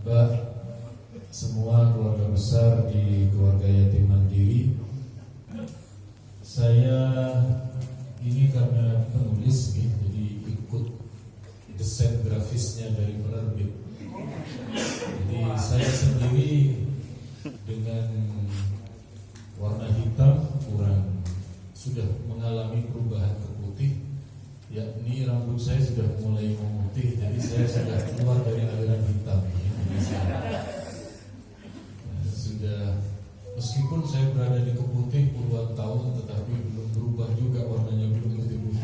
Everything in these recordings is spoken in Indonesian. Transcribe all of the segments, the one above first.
Bapak, semua keluarga besar di keluarga yatim mandiri, saya ini karena penulis nih, jadi ikut desain grafisnya dari penerbit. Jadi saya sendiri dengan warna hitam sudah mengalami perubahan ke putih, yakni rambut saya sudah mulai memutih, jadi saya sudah keluar dari aliran hitam. Sudah, meskipun saya berada di keputih puluhan tahun, tetapi belum berubah juga warnanya, belum putih-putih.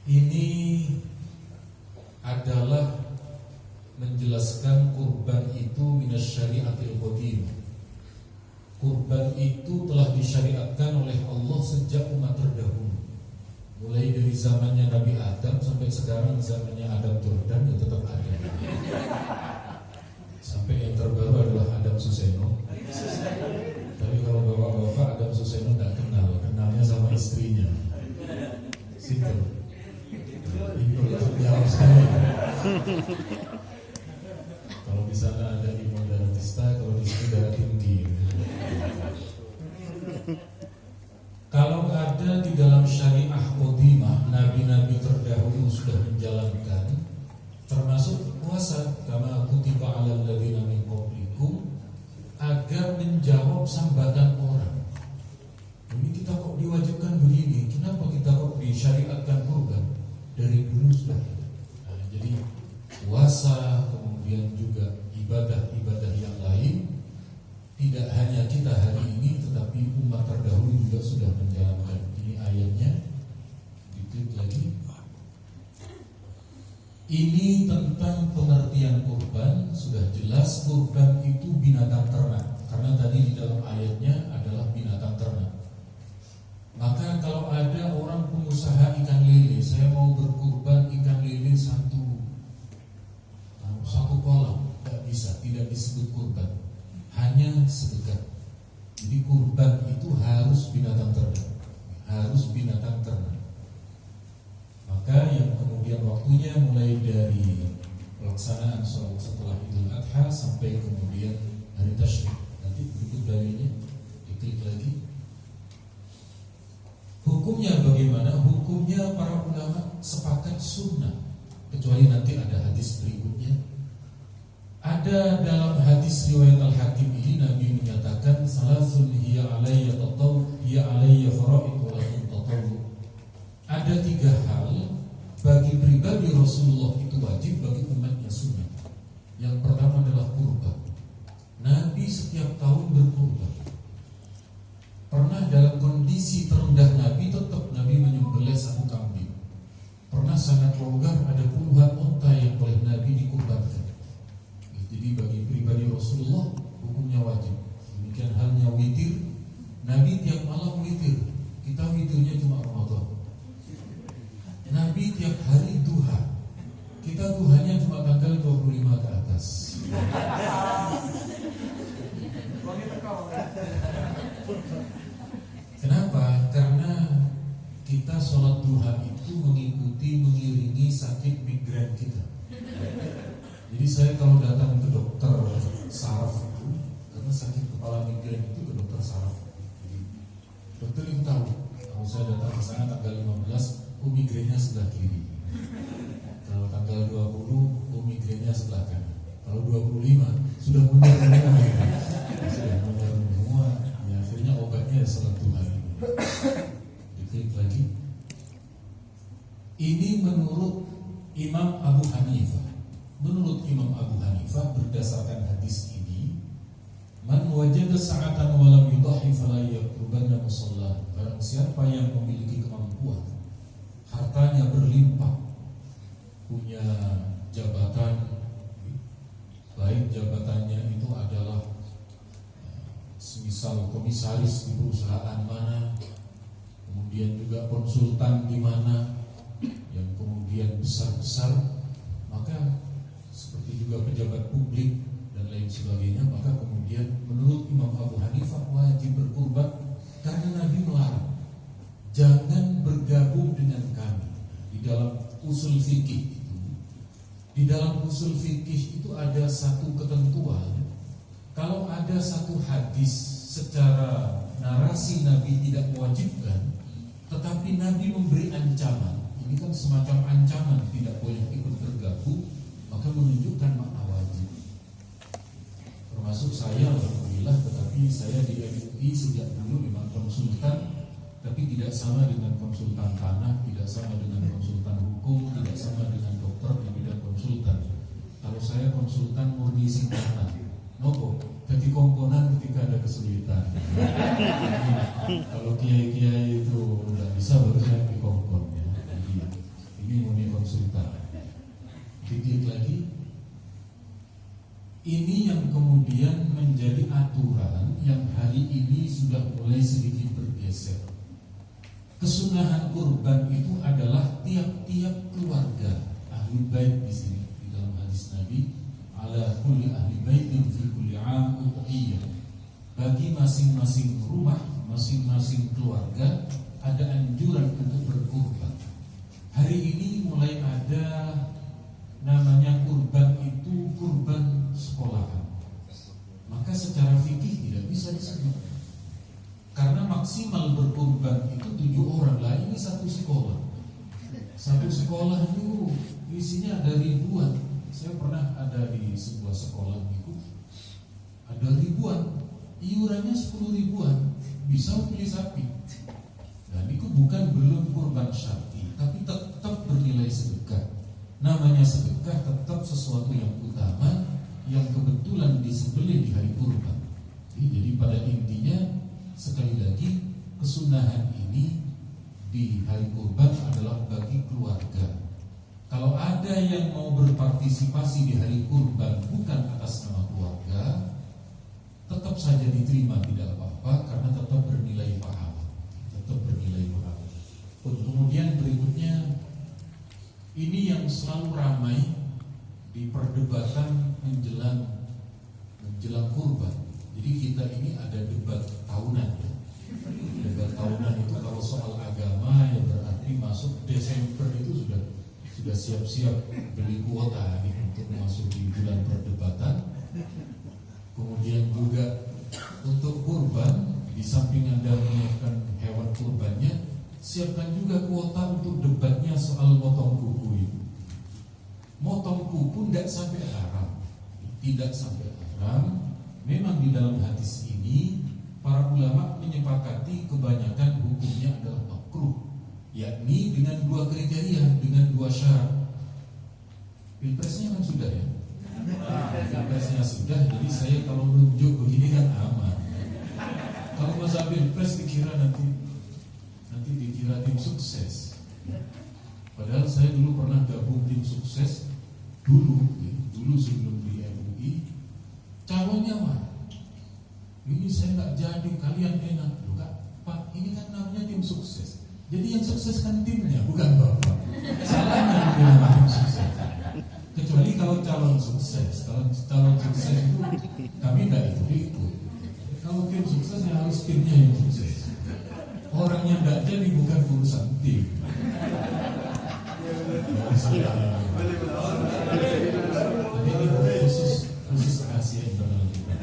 Ini adalah menjelaskan kurban itu minas syariatil qadim. Kurban itu telah disyariatkan oleh Allah sejak umat terdahulu. Mulai dari zamannya Nabi Adam sampai sekarang zamannya Adam Jordan ya tetap ada. Sampai yang terbaru adalah Adam Suseno. Tapi kalau bapak-bapak Adam Suseno tidak kenal, kenalnya sama istrinya. Simple. Itu jauh sekali. Kalau di sana ada Imam Daratista, kalau di sini Darah Tinggi. Kalau ada di dalam syariah qadimah, nabi-nabi terdahulu sudah menjalankan, termasuk puasa, kama kutiba 'alal ladzina min qablikum, agar menjawab sambatan orang. Ini kita kok diwajibkan begini, kenapa kita kok disyariatkan kurban? Dari dulu sudah. Nah, jadi puasa, kemudian juga ibadah-ibadah yang lain, tidak hanya kita hari ini, tetapi umat terdahulu juga sudah menjalankan. Ini ayatnya, diklik lagi. Ini tentang pengertian kurban. Sudah jelas kurban itu binatang ternak, karena tadi di dalam ayatnya adalah binatang ternak. Maka kalau ada orang pengusaha ikan lele, saya mau berkurban ikan lele satu kolam, tidak bisa, tidak disebut kurban, hanya sedekah. Jadi kurban itu harus binatang ternak, harus binatang ternak. Maka yang kemudian waktunya mulai dari pelaksanaan sholat setelah Idul Adha sampai kemudian hari Tasyrik. Nanti berikut dalilnya, diklik lagi. Hukumnya bagaimana? Hukumnya para ulama sepakat sunnah, kecuali nanti ada hadis berikutnya. Ada dalam hadis riwayat Al-Hakim ini Nabi menyatakan salasun hiya alayya tataw hiya alayya fara'id wa lakum tataw. Ada 3 hal bagi pribadi Rasulullah itu wajib, bagi umatnya sunnah. Yang pertama adalah kurban. Nabi setiap tahun berkurban. Pernah dalam kondisi terendah Nabi, tetap Nabi menyembelih satu kambing. Pernah sangat longgar, ada puluhan unta yang oleh Nabi dikurbankan. Jadi bagi pribadi Rasulullah hukumnya wajib. Demikian halnya witir. Nabi tiap malam witir. Kita witirnya cuma Ramadan. Nabi tiap hari duha. Kita duhanya cuma tanggal 25 ke atas. Kenapa? Karena kita sholat duha itu mengiringi sakit migrain kita. Jadi saya kalau datang ke dokter saraf itu, karena sakit kepala migrain itu, ke dokter saraf. Jadi dokter itu tahu, kalau saya datang ke sana tanggal 15, migrainnya sebelah kiri. Kalau tanggal 20, migrainnya sebelah kanan. Kalau 25 sudah mundur semua, sudah mundur semua. Ya, akhirnya obatnya sholat duha ini. Diklik lagi. Ini menurut Imam Abu Hanifah. Menurut Imam Abu Hanifah, berdasarkan hadis ini, man wajada sa'atan wa lam yudhi fala yaqrubanna musalla. Barang siapa yang memiliki kemampuan, hartanya berlimpah, punya jabatan, baik jabatannya itu adalah semisal komisaris di perusahaan mana, kemudian juga konsultan di mana, yang kemudian besar-besar, maka seperti juga pejabat publik dan lain sebagainya, maka kemudian menurut Imam Abu Hanifah wajib berkurban, karena Nabi melarang jangan bergabung dengan kami. Di dalam usul fikih itu, di dalam usul fikih itu ada satu ketentuan. Kalau ada satu hadis secara narasi Nabi tidak mewajibkan, tetapi Nabi memberi ancaman, ini kan semacam ancaman tidak boleh ikut bergabung, maka menunjukkan makna wajib. Termasuk saya, alhamdulillah, tetapi saya di MUI sejak dulu memang konsultan, tapi tidak sama dengan konsultan tanah, tidak sama dengan konsultan hukum, tidak sama dengan dokter yang bidang konsultan. Kalau saya konsultan murni sing tanah, nopo, jadi komponen ketika ada kesulitan. Kalau kiai-kiai itu tidak bisa, baru saya di kompon ya. Jadi ini murni konsultan. Dikit lagi, ini yang kemudian menjadi aturan yang hari ini sudah mulai sedikit bergeser. Kesunahan kurban itu adalah tiap-tiap keluarga ahli bait di sini di dalam hadis Nabi, ala kulli ahli baitin fi kulli 'am udhiyah. Bagi masing-masing rumah, masing-masing keluarga ada anjuran untuk berkurban. Hari ini mulai ada namanya kurban itu kurban sekolahan. Maka secara fikih tidak bisa disebut, karena maksimal berkurban itu 7 orang lah. Ini satu sekolah. Satu sekolah itu isinya ada ribuan. Saya pernah ada di sebuah sekolah itu, ada ribuan, iurannya 10 ribuan, bisa beli sapi. Dan itu bukan belum kurban syar'i, tapi tetap bernilai sedekah. Namanya sedekah tetap sesuatu yang utama, yang kebetulan disembelih di hari kurban. Jadi pada intinya, sekali lagi, kesunahan ini di hari kurban adalah bagi keluarga. Kalau ada yang mau berpartisipasi di hari kurban bukan atas nama keluarga, tetap saja diterima, tidak apa-apa, karena tetap bernilai pahala. Tetap bernilai pahala. Kemudian berikutnya, ini yang selalu ramai di perdebatan menjelang kurban. Jadi kita ini ada debat tahunan ya. Debat tahunan itu kalau soal agama ya berarti masuk Desember itu sudah siap-siap beli kuota nih untuk masuk di bulan perdebatan. Kemudian juga untuk kurban, di samping Anda menyiapkan hewan kurbannya, siapkan juga kuota untuk debatnya soal motong kuku itu. Motong kuku tidak sampai haram, tidak sampai haram. Memang di dalam hadis ini para ulama menyepakati kebanyakan hukumnya adalah makruh, yakni dengan 2 kriteria, dengan 2 syarat. Pilpresnya kan sudah ya. Pilpresnya sudah, jadi saya kalau menunjuk begini kan aman. Kalau masa pilpres dikira nanti dikira tim sukses. Padahal saya dulu pernah gabung tim sukses dulu sebelum di MUI. Calonnya mana? Ini saya nggak jadi, kalian enak. Loh, Pak, ini kan namanya tim sukses. Jadi yang sukses kan timnya, bukan Bapak. Salahnya dibilang tim sukses. Kecuali kalau calon sukses. Kalau calon sukses itu kami nggak ikut. Kalau tim sukses ya harus timnya yang sukses. Orang yang nggak jadi bukan urusan tim. Ini khusus rahasia internal kita.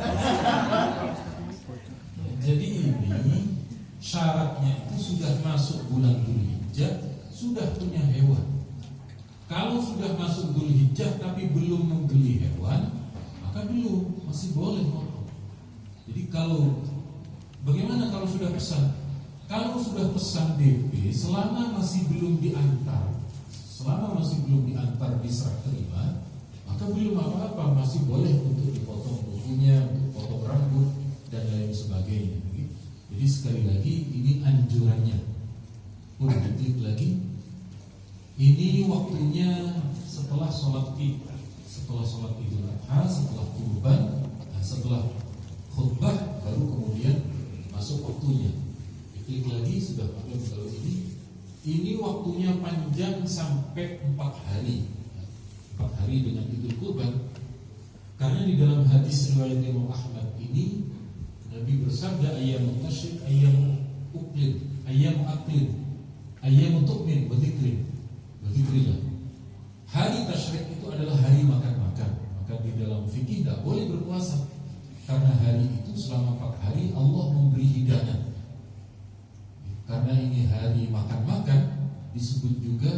Jadi ini syaratnya itu sudah masuk bulan Dzulhijjah, sudah punya hewan. Kalau sudah masuk Dzulhijjah tapi belum membeli hewan, maka belum, masih boleh motong. Jadi bagaimana kalau sudah pesan? Kalau sudah pesan DP, selama masih belum diantar, diserah terima, maka belum apa-apa, masih boleh untuk dipotong kukunya, untuk potong rambut dan lain sebagainya. Jadi sekali lagi ini anjurannya. Diklik lagi. Ini waktunya setelah sholat Id, setelah sholat Idul Adha, setelah kurban, setelah khutbah, baru kemudian masuk waktunya. Diklik lagi, sudah pakai kalau ini. Ini waktunya panjang sampai 4 hari. 4 hari dengan Idul Kurban. Karena di dalam hadis riwayat Imam Ahmad ini Nabi bersabda, ayyamu tasyrik, ayyamu uqlid, ayyamu aqlid, ayyamu tu'min, wa dzikrillah. dalam fikih tidak boleh berpuasa, karena hari itu selama 4 hari Allah memberi hidangan. Karena ini hari makan-makan, disebut juga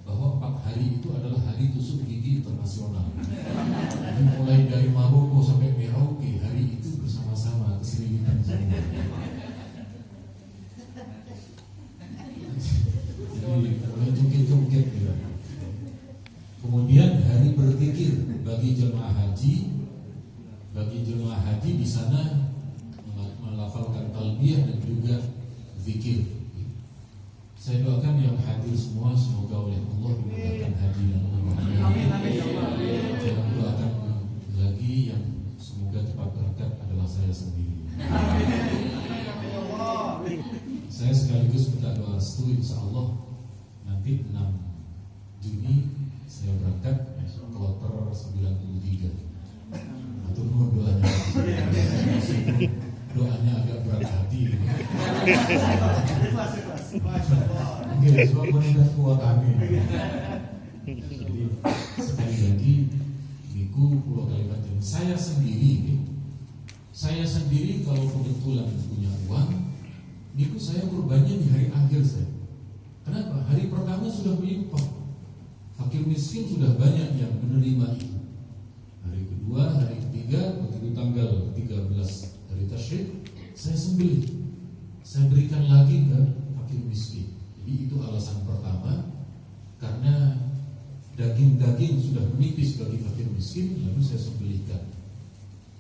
bahwa 4 hari itu adalah hari tusuk gigi internasional. Jadi mulai dari Maroko sampai Merauke, hari itu bersama-sama keselidikan semua. Jadi mulai cungkit-cungkit gitu. Kemudian hari berzikir bagi jemaah haji. Bagi jemaah haji di sana melafalkan talbiyah dan juga zikir. Saya doakan yang hadir semua semoga oleh Allah dimudahkan haji dan umrahnya. Jangan doakan lagi yang semoga cepat berangkat adalah saya sendiri. Saya sekaligus minta doa restu, insya Allah nanti 6 Juni saya berangkat kloter 93. Atau doanya, doanya agak berat hati. Oke, sebab meningkat kuat kami. Jadi sekali lagi, Biku Pulau Kalimantan. Saya sendiri kalau kebetulan punya uang, Biku saya kurbannya di hari akhir saya. Kenapa? Hari pertama sudah melimpah. Fakir miskin sudah banyak yang menerima itu. Hari kedua, hari ketiga, begitu tanggal 13 hari Tasyrik, saya sembelih. Saya berikan lagi ke fakir miskin. Jadi itu alasan pertama, karena daging-daging sudah menipis bagi fakir miskin, lalu saya sembelihkan.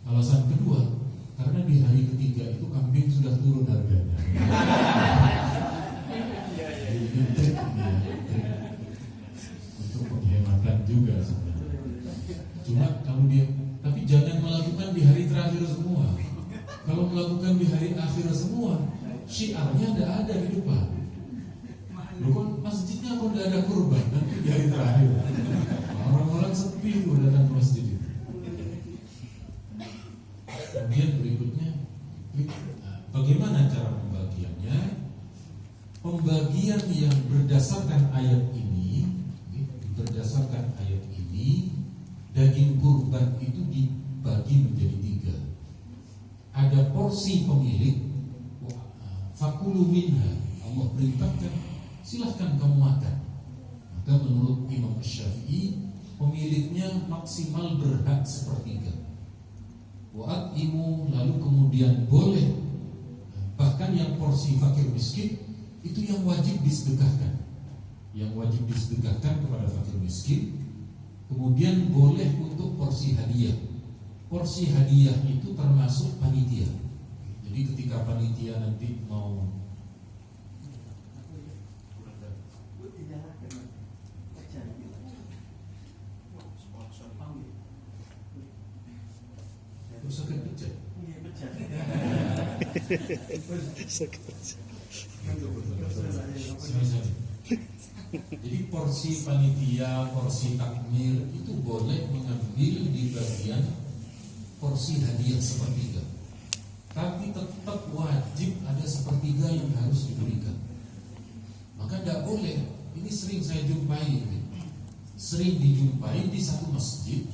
Alasan kedua, karena di hari ketiga itu kambing sudah turun harganya. Jadi ini trik untuk penghematan juga sebenarnya. Cuma kalau dia, tapi jangan melakukan di hari terakhir semua. Kalau melakukan di hari akhir semua, syiarnya tidak ada di depan. Bukan masjidnya kok tidak ada kurban nanti di hari terakhir. Orang-orang sepi itu datang ke masjid itu. Kemudian berikutnya, bagaimana cara pembagiannya? Pembagian yang berdasarkan ayat ini, daging kurban itu dibagi menjadi 3. Ada porsi pemilik, fakulu minha, Allah perintahkan, silahkan kamu makan. Maka menurut Imam Syafi'i, pemiliknya maksimal berhak 1/3. Wa'atimu, lalu kemudian boleh, bahkan yang porsi fakir miskin itu yang wajib disedekahkan. Yang wajib disedekahkan kepada fakir miskin. Kemudian boleh untuk porsi hadiah. Porsi hadiah itu termasuk panitia. Jadi ketika panitia nanti mau sakit pecah. Jadi porsi panitia, porsi takmir itu boleh mengambil di bagian porsi hadiah 1/3. Tapi tetap wajib ada 1/3 yang harus diberikan. Maka tidak boleh. Ini sering saya jumpai, sering dijumpai di satu masjid.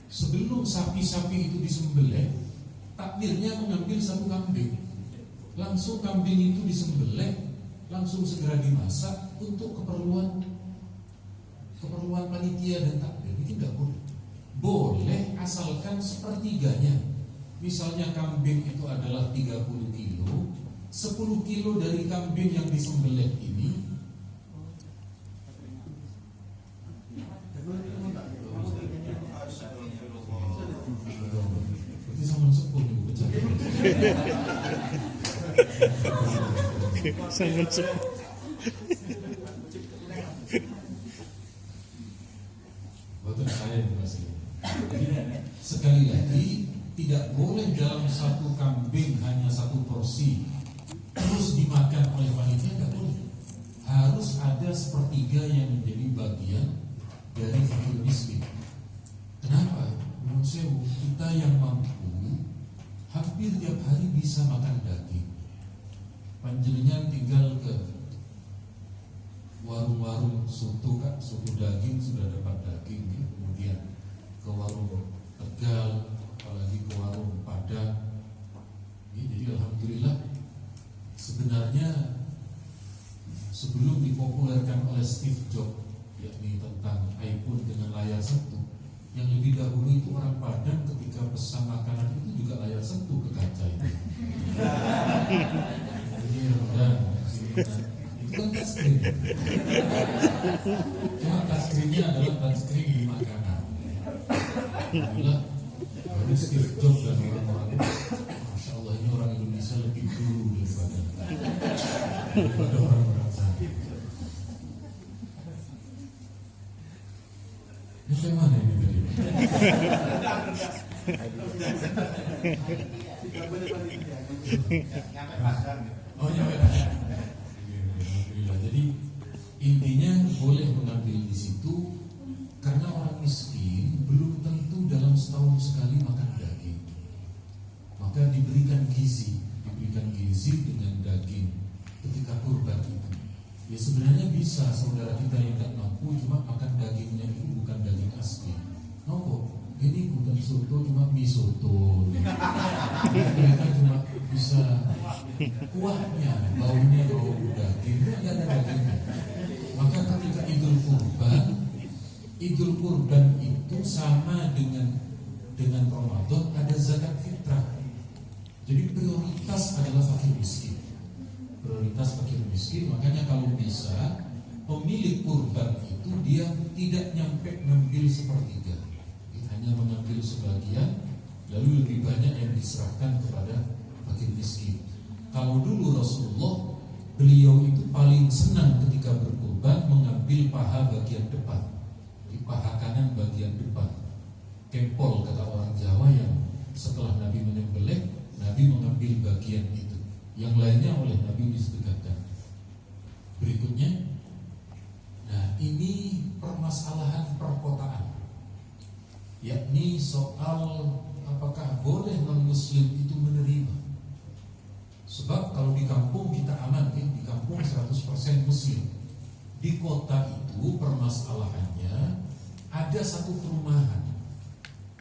Sebelum sapi-sapi itu disembelih, takmirnya mengambil 1 kambing. Langsung kambing itu disembelih, langsung segera dimasak untuk keperluan panitia dan takmir. Ini tidak boleh. Boleh asalkan 1/3-nya. Misalnya kambing itu adalah 30 kilo, 10 kilo dari kambing yang disembelih ini berarti sama sepuluh pecah. Sangat sepuluh. Buatan saya masih. Sekali lagi, tidak boleh dalam satu kambing hanya 1 porsi terus dimakan oleh panitia, tidak boleh. Harus ada 1/3 yang menjadi bagian dari fakir miskin. Kenapa? Menurut saya kita yang mampu hampir tiap hari bisa makan daging. Panjenengan tinggal ke warung-warung soto, soto daging sudah dapat daging, ya. Kemudian ke warung sebelum dipopulerkan oleh Steve Jobs, yakni tentang iPhone dengan layar sentuh. Yang lebih dahulu itu orang Padang ketika pesan makanan itu juga layar sentuh ke kaca itu. Ini rendang, itu kan touchscreen. Cuma touchscreennya adalah touchscreen di makanan. Inilah baru Steve Jobs dan orang-orang itu. Masya Allah, ini orang Indonesia lebih dulu daripada orang-orang sana. Ini kayak mana ini tadi? Oh ya, alhamdulillah. Jadi intinya boleh mengambil di situ karena orang miskin belum tentu dalam setahun sekali makan daging. Maka diberikan gizi dengan daging ketika kurban itu. Ya sebenarnya bisa saudara kita yang tidak mampu cuma makan dagingnya itu bukan daging asli. Nopo, ini bukan soto cuma mie soto. Mereka cuma bisa kuahnya, baunya bau daging, tidak ada dagingnya. Maka ketika Idul Kurban itu sama dengan Ramadan, ada zakat fitrah. Jadi prioritas adalah fakir miskin. Makanya kalau bisa pemilik kurban itu dia tidak nyampe ngambil sepertiga, dia hanya mengambil sebagian, lalu lebih banyak yang diserahkan kepada fakir miskin. Kalau dulu Rasulullah, beliau itu paling senang ketika berkurban mengambil paha bagian depan, di paha kanan bagian depan, kempol kata orang Jawa, yang setelah Nabi menyembelih, Nabi mengambil bagian itu, yang lainnya oleh Nabi disedekahkan. Berikutnya, nah ini permasalahan perkotaan, yakni soal apakah boleh non-muslim itu menerima. Sebab kalau di kampung kita aman, di kampung 100% muslim. Di kota itu permasalahannya ada satu perumahan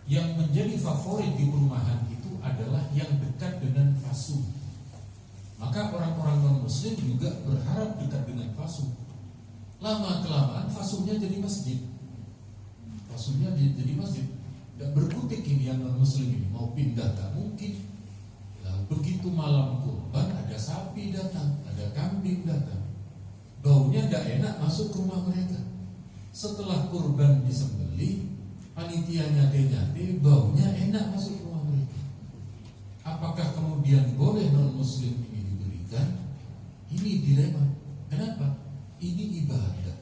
yang menjadi favorit di perumahan itu adalah yang dekat dengan fasum. Maka orang-orang non-muslim juga berharap dekat dengan fasum. Lama-kelamaan fasumnya jadi masjid. Dan berkutik ini yang non-muslim ini mau pindah tak mungkin. Nah, begitu malam kurban ada sapi datang, ada kambing datang. Baunya tidak enak masuk ke rumah mereka. Setelah kurban disembelih, panitia nyate-nyate, baunya enak masuk ke rumah mereka. Apakah kemudian boleh non-muslim ini diberikan? Ini dilema. Kenapa? Ini ibadah.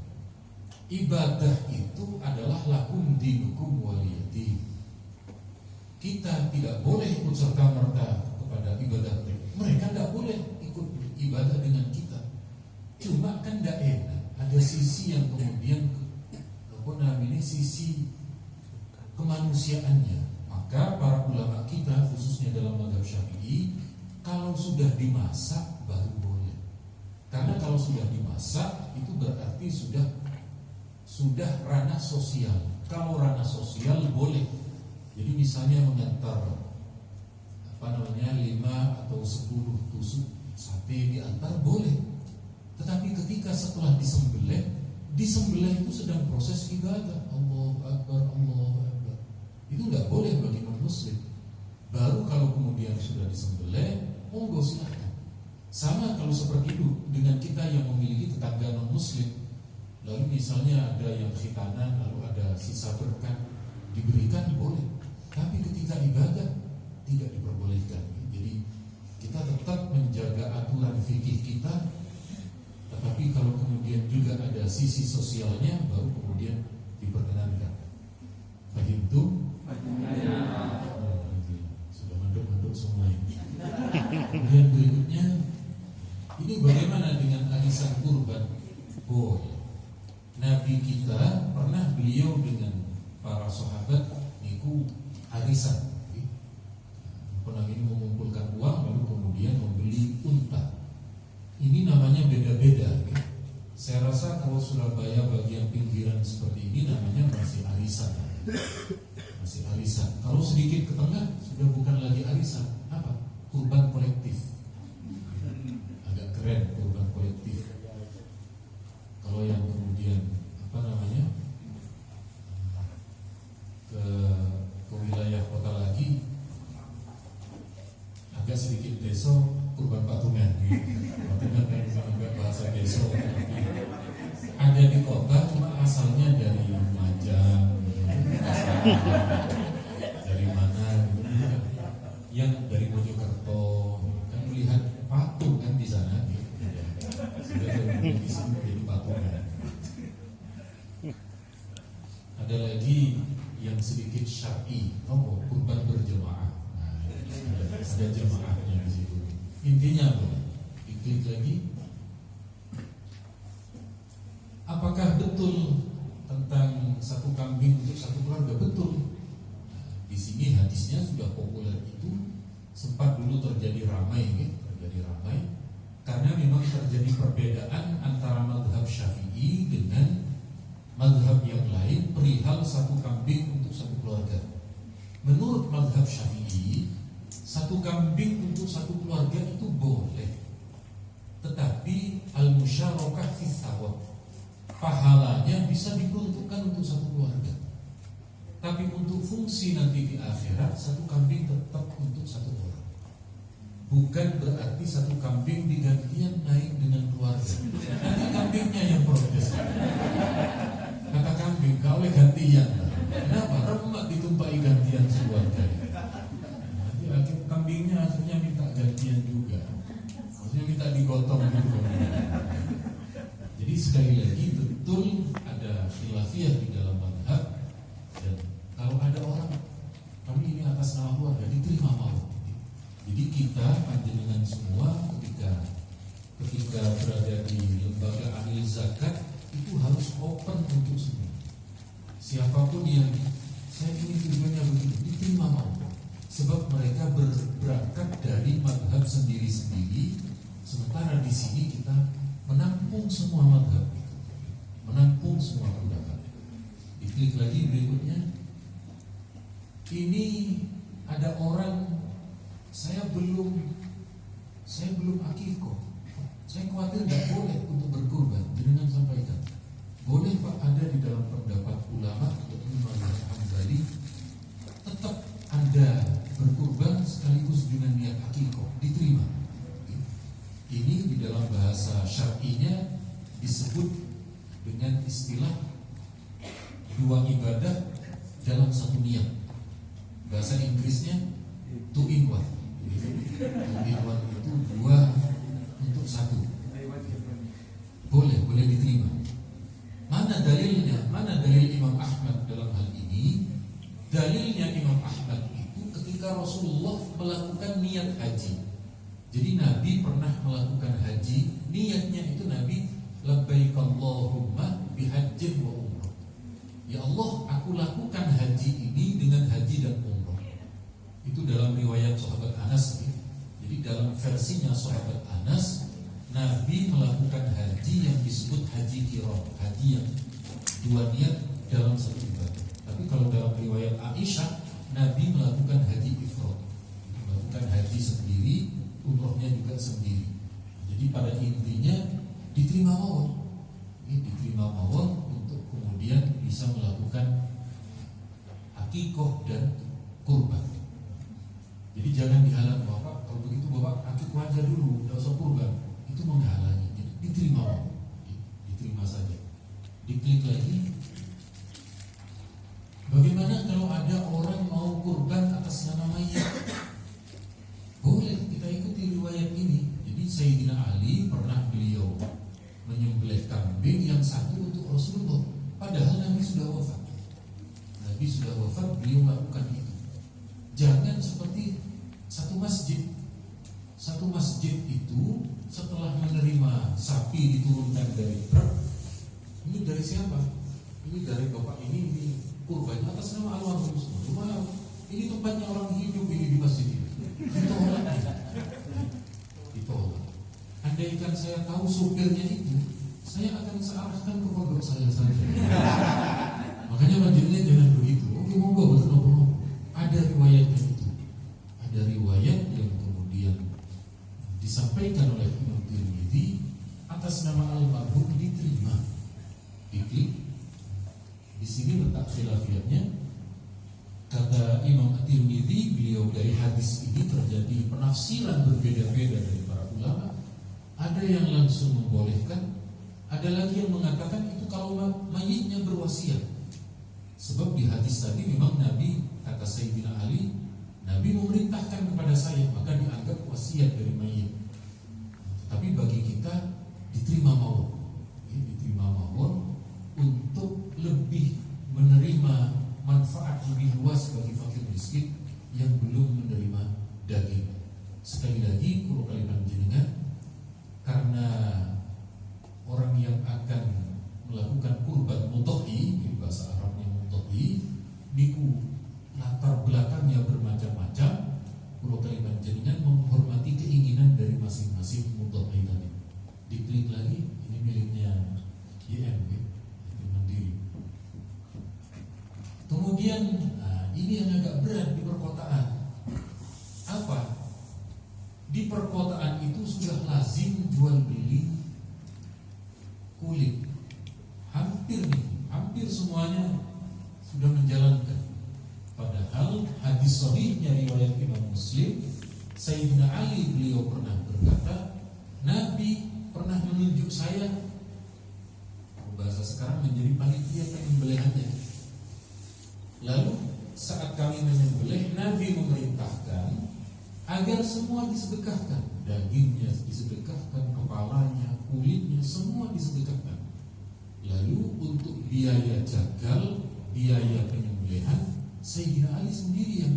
Ibadah itu adalah lakum dinukum waliyadin. Kita tidak boleh ikut serta-merta kepada ibadah mereka. Mereka tidak boleh ikut ibadah dengan kita. Cuma kan tidak enak. Ada sisi yang kemudian sisi kemanusiaannya. Maka para ulama kita khususnya dalam mazhab Syafi'i, kalau sudah dimasak baru boleh. Karena kalau sudah dimasak itu berarti sudah ranah sosial. Kalau ranah sosial boleh. Jadi misalnya mengantar 5 atau 10 tusuk sate diantar boleh. Tetapi ketika setelah disembelih itu sedang proses ibadah. Allahu Akbar, Allahu Akbar. Itu tidak boleh bagi non-muslim. Baru kalau kemudian sudah disembelih, monggo silakan. Sama kalau seperti itu dengan kita yang memiliki tetangga non-muslim. Lalu misalnya ada yang khitanan, lalu ada sisa berkat, diberikan boleh. Tapi ketika ibadah tidak diperbolehkan. Jadi kita tetap menjaga aturan fikih kita. Tetapi kalau kemudian juga ada sisi sosialnya, baru kemudian diperkenankan. Fahim tuh? Sudah manduk-manduk semuanya. Kemudian berikutnya, ini bagaimana dengan arisan kurban? Boleh. Nabi kita pernah beliau dengan para sahabat niku arisan. Nabi ini mengumpulkan uang lalu kemudian membeli unta. Ini namanya beda-beda. Saya rasa kalau Surabaya bagian pinggiran seperti ini namanya masih arisan. Masih arisan. Kalau sedikit ke tengah sudah bukan lagi arisan. Apa? Kurban kolektif. Agak keren kurban kolektif. Dari mana? Yang dari Mojokerto kan melihat patung kan di sana gitu. Sudah dari sini menjadi patung. Ada lagi yang sedikit syar'i, kurban berjemaah. Nah, ada jemaahnya di situ. Intinya boleh. Diklik lagi. Apakah betul tentang satu kambing untuk satu keluarga? Betul. Di sini hadisnya sudah populer itu, sempat dulu terjadi ramai, karena memang terjadi perbedaan antara mazhab Syafi'i dengan mazhab yang lain perihal satu kambing untuk satu keluarga. Menurut mazhab Syafi'i, satu kambing untuk satu keluarga itu boleh, tetapi al-musyarakah fi thawab, pahalanya bisa diperuntukkan untuk satu keluarga. Tapi untuk fungsi nanti di akhirat, satu kambing tetap untuk satu orang. Bukan berarti satu kambing digantian naik dengan keluarga. Nanti kambingnya yang protes. Kata kambing, kau oleh gantian. Kenapa? Remak ditumpai gantian keluarga. Nanti akhir kambingnya akhirnya minta gantian juga. Maksudnya minta digotong juga. Jadi sekali lagi betul ada khilafiyah di dalam mazhab, dan kalau ada orang kami ini atas nama keluarga diterima mau. Jadi kita panjenengan semua ketika berada di lembaga amil zakat itu harus open untuk semua. Siapapun yang saya ingin tujuannya begini diterima mau. Sebab mereka berangkat dari mazhab sendiri-sendiri, sementara di sini kita menampung semua mazhab itu, menampung semua pendapat. Diklik lagi berikutnya. Ini ada orang, saya belum akikoh, saya khawatir tidak boleh untuk berkurban. Jangan sampaikan. Boleh Pak, ada di dalam pendapat ulama yaitu Imam Hambali, tetap Anda berkurban sekaligus dengan niat akikoh, diterima. Ini di dalam bahasa syar'inya disebut dengan istilah dua ibadah dalam satu niat. Bahasa Inggrisnya two in one. Two in one itu dua untuk satu. Boleh diterima. Mana dalilnya? Mana dalil Imam Ahmad dalam hal ini? Dalilnya Imam Ahmad itu ketika Rasulullah melakukan niat haji. Jadi Nabi pernah melakukan haji, niatnya itu Nabi labbaik Allahumma bihajjin wa umrah. Ya Allah, aku lakukan haji ini dengan haji dan umrah. Itu dalam riwayat sahabat Anas. Jadi dalam versinya sahabat Anas, Nabi melakukan haji yang disebut haji qiran, haji yang dua niat dalam satu ibadah. Tapi kalau dalam riwayat Aisyah, Nabi melakukan haji ifrad, melakukan haji sendiri, umrohnya juga sendiri. Jadi pada intinya diterima mawon, untuk kemudian bisa melakukan akikoh dan kurban. Jadi jangan dihalang, Bapak, kalau begitu Bapak akikoh aja dulu, tidak usah kurban. Itu menghalangi. Jadi diterima mawon, diterima saja. Diklik lagi. Bagaimana kalau ada orang mau kurban atas nama mayit? Boleh, kita ikuti riwayat ini. Jadi Sayyidina Ali pernah beliau menyembelih kambing yang satu untuk Rasulullah, padahal Nabi sudah wafat. Beliau melakukan itu. Jangan seperti satu masjid itu setelah menerima sapi diturunkan dari truk. Ini dari siapa? Ini dari bapak ini kurbannya atas nama almarhum. Cuma ini tempatnya orang hidup ini di masjid ini. Ditolak. Andaikan saya tahu supirnya itu, saya akan searahkan ke pondok saya saja. Makanya majelisnya jangan begitu. Oke, monggo betul. Ada riwayatnya itu. Ada riwayat yang kemudian disampaikan oleh Imam Tirmidzi atas nama almarhum diterima. Diklik. Di sini letak khilafiyatnya. Kata Imam Tirmidzi, beliau dari hadis ini terjadi penafsiran berbeda-beda dari para ulama. Ada yang langsung membolehkan, ada lagi yang mengatakan itu kalau mayitnya berwasiat. Sebab di hadis tadi memang Nabi memerintahkan kepada saya, maka dianggap wasiat dari mayit. Tapi bagi kita diterima mawon, diterima mawon untuk lebih menerima manfaat lebih luas bagi fakir miskin yang belum menerima daging. Sekali lagi, kulo kalimat jenengan, karena orang yang akan melakukan kurban mudho'i, bahasa Arabnya mudho'i, niku latar belakangnya bermacam-macam. Kulo kalimat jenengan menghormati keinginan dari masing-masing mudho'i tadi. Diklik lagi, ini miliknya YM, itu Mandiri. Kemudian ini yang agak berat di perkotaan. Apa? Di perkotaan itu sudah lazim jual beli kulit. Hampir semuanya sudah menjalankan. Padahal hadis sahihnya riwayat Imam Muslim, Sayyidina Ali beliau pernah berkata, Nabi pernah menunjuk saya, bahasa sekarang menjadi panitia penyembelihannya. Lalu saat kami menyembelih, Nabi memerintahkan agar semua disedekahkan, dagingnya disedekahkan, kepalanya, kulitnya, semua disedekahkan. Lalu untuk biaya jagal, biaya penyembelihan, Sayyidina Ali sendiri yang